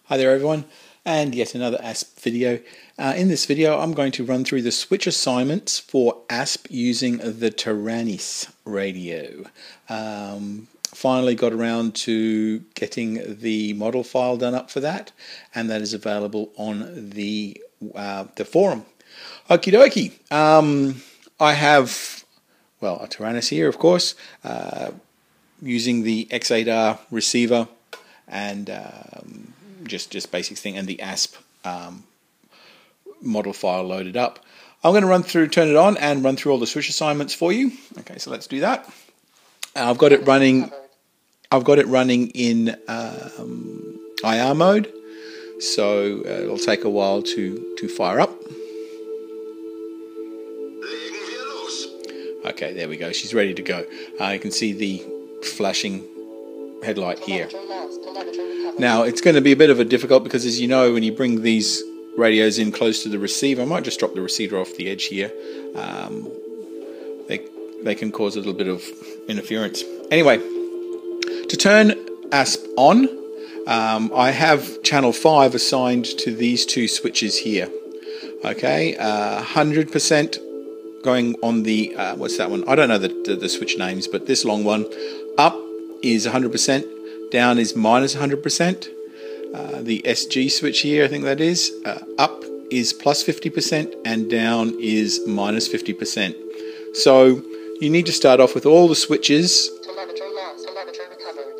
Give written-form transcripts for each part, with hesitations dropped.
Hi there everyone, and yet another ASP video. In this video I'm going to run through the switch assignments for ASP using the Taranis radio. Finally got around to getting the model file done up for that, and that is available on the forum. Okie dokie. I have, well, a Taranis here, of course, using the X8R receiver and just basic thing, and the ASP model file loaded up. I'm going to turn it on and run through all the switch assignments for you. Okay, so let's do that. I've got it running in IR mode, so it'll take a while to fire up. Okay, there we go. She's ready to go. You can see the flashing headlight here. Now it's going to be a bit of a difficult because, as you know, when you bring these radios in close to the receiver, I might just drop the receiver off the edge here. They can cause a little bit of interference. Anyway, to turn ASP on, I have channel 5 assigned to these two switches here. Okay, 100% going on the what's that one? I don't know the switch names, but this long one. Up is 100%. Down is minus 100%. The SG switch here, I think that is. Up is plus 50% and down is minus 50%. So you need to start off with all the switches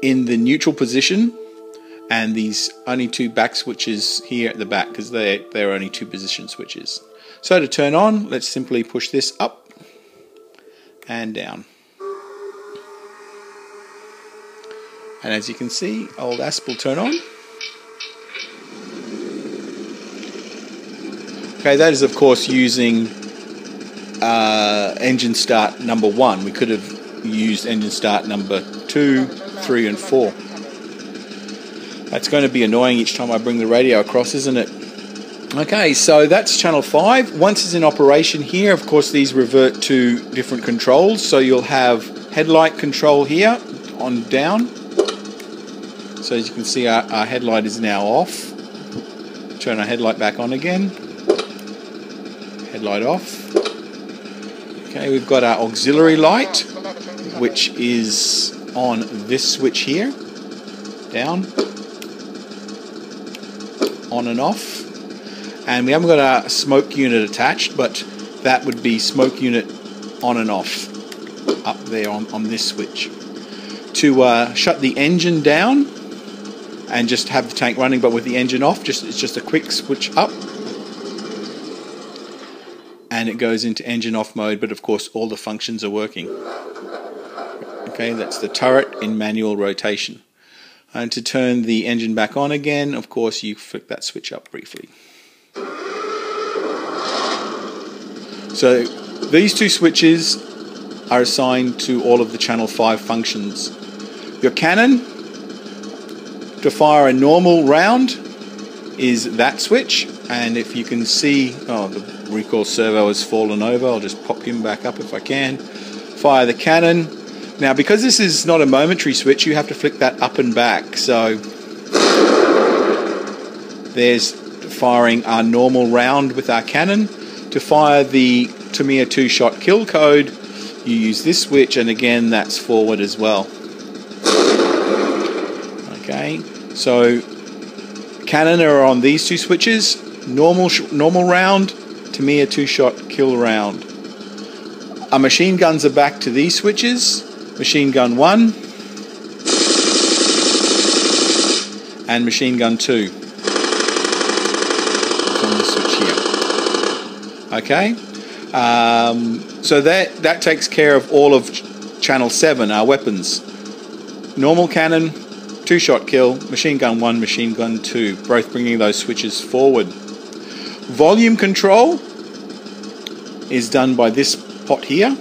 in the neutral position, and these only two back switches here at the back, because they're only two position switches. So to turn on, let's simply push this up and down. And as you can see, old ASP will turn on. Okay, that is of course using engine start number 1. We could have used engine start number 2, 3 and 4. That's going to be annoying each time I bring the radio across, isn't it? Okay, so that's channel 5. Once it's in operation here, of course these revert to different controls. So you'll have headlight control here on down. So as you can see, our headlight is now off. Turn our headlight back on again. Headlight off. Okay, we've got our auxiliary light, which is on this switch here. Down. On and off. And we haven't got our smoke unit attached, but that would be smoke unit on and off up there on this switch. To shut the engine down and just have the tank running, but with the engine off, it's just a quick switch up, and it goes into engine off mode, but of course all the functions are working. Okay, that's the turret in manual rotation. And to turn the engine back on again, of course you flick that switch up briefly. So these two switches are assigned to all of the channel 5 functions. Your cannon, to fire a normal round, is that switch, and if you can see, the recoil servo has fallen over. I'll just pop him back up if I can. Fire the cannon. Now because this is not a momentary switch, you have to flick that up and back. So there's firing our normal round with our cannon. To fire the Tamiya 2-shot kill code, you use this switch, and again that's forward as well. Okay, so cannon are on these two switches. Normal round, Tamiya 2-shot kill round. Our machine guns are back to these switches. Machine gun 1 and machine gun 2 on this switch here. Okay, so that takes care of all of channel 7, our weapons. Normal cannon, 2-shot kill, machine gun 1, machine gun 2, both bringing those switches forward. Volume control is done by this pot here.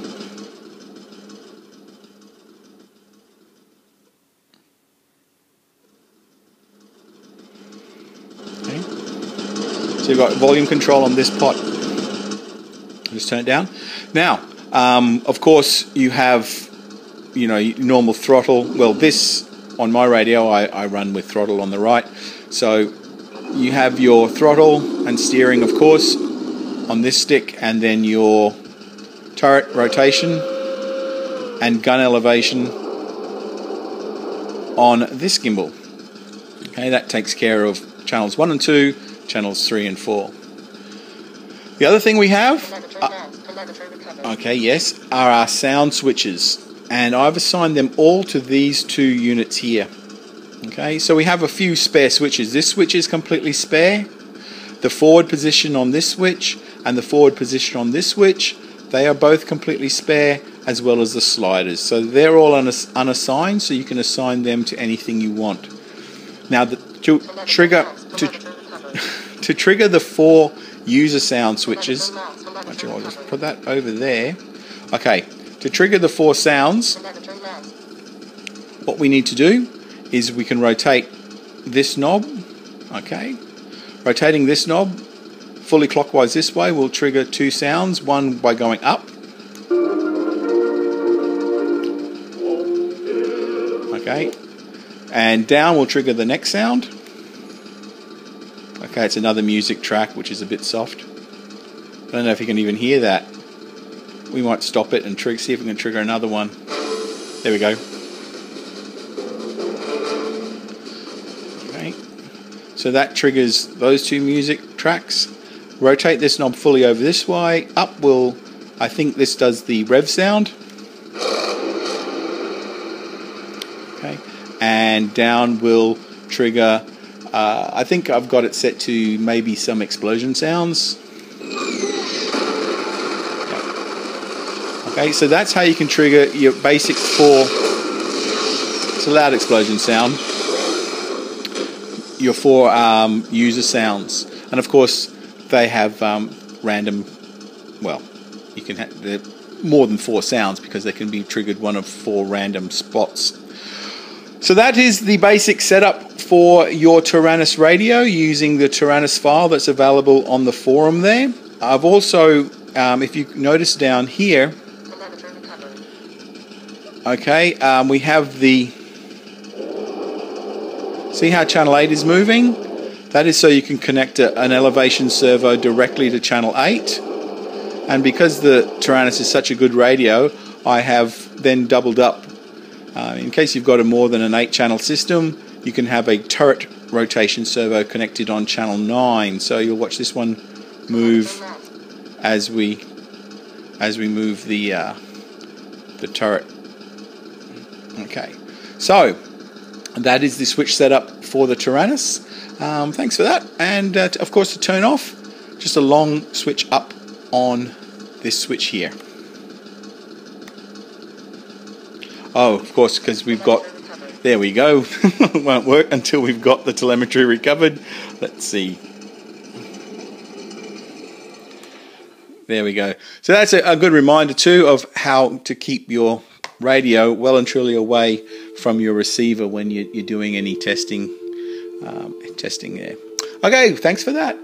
Okay. So you've got volume control on this pot. Just turn it down. Now, of course, you have, normal throttle. Well, this on my radio, I run with throttle on the right. So you have your throttle and steering, of course, on this stick, and then your turret rotation and gun elevation on this gimbal. Okay, that takes care of channels 1 and 2, channels 3 and 4. The other thing we have, okay, yes, are our sound switches, and I've assigned them all to these 2 units here. Okay, so we have a few spare switches. This switch is completely spare. The forward position on this switch and the forward position on this switch, they are both completely spare, as well as the sliders. So they're all unassigned, so you can assign them to anything you want. Now, to trigger the 4 user sound switches, actually I'll just put that over there. Okay, to trigger the 4 sounds, what we need to do is we can rotate this knob. Okay, rotating this knob fully clockwise this way will trigger 2 sounds, one by going up. Okay, and down will trigger the next sound. Okay, it's another music track which is a bit soft. I don't know if you can even hear that. We might stop it and see if we can trigger another one. There we go. Okay, so that triggers those 2 music tracks. Rotate this knob fully over this way. Up will, I think this does the rev sound. Okay, and down will trigger, I think I've got it set to maybe some explosion sounds. Okay, so that's how you can trigger your basic 4, it's a loud explosion sound, your 4 user sounds. And of course they have random, well, you can have more than 4 sounds because they can be triggered one of 4 random spots. So that is the basic setup for your Taranis radio using the Taranis file that's available on the forum there. I've also, if you notice down here, okay, we have the, see how channel 8 is moving? That is so you can connect an elevation servo directly to channel 8. And because the Taranis is such a good radio, I have then doubled up. In case you've got a more than an 8-channel system, you can have a turret rotation servo connected on channel 9. So you'll watch this one move as we move the turret. Okay, so that is the switch setup for the Taranis. Thanks for that, and of course to turn off, just a long switch up on this switch here. Oh, of course, because we've got, there we go. It won't work until we've got the telemetry recovered. Let's see. There we go. So that's a good reminder too of how to keep your radio well and truly away from your receiver when you're doing any testing there. Okay, thanks for that.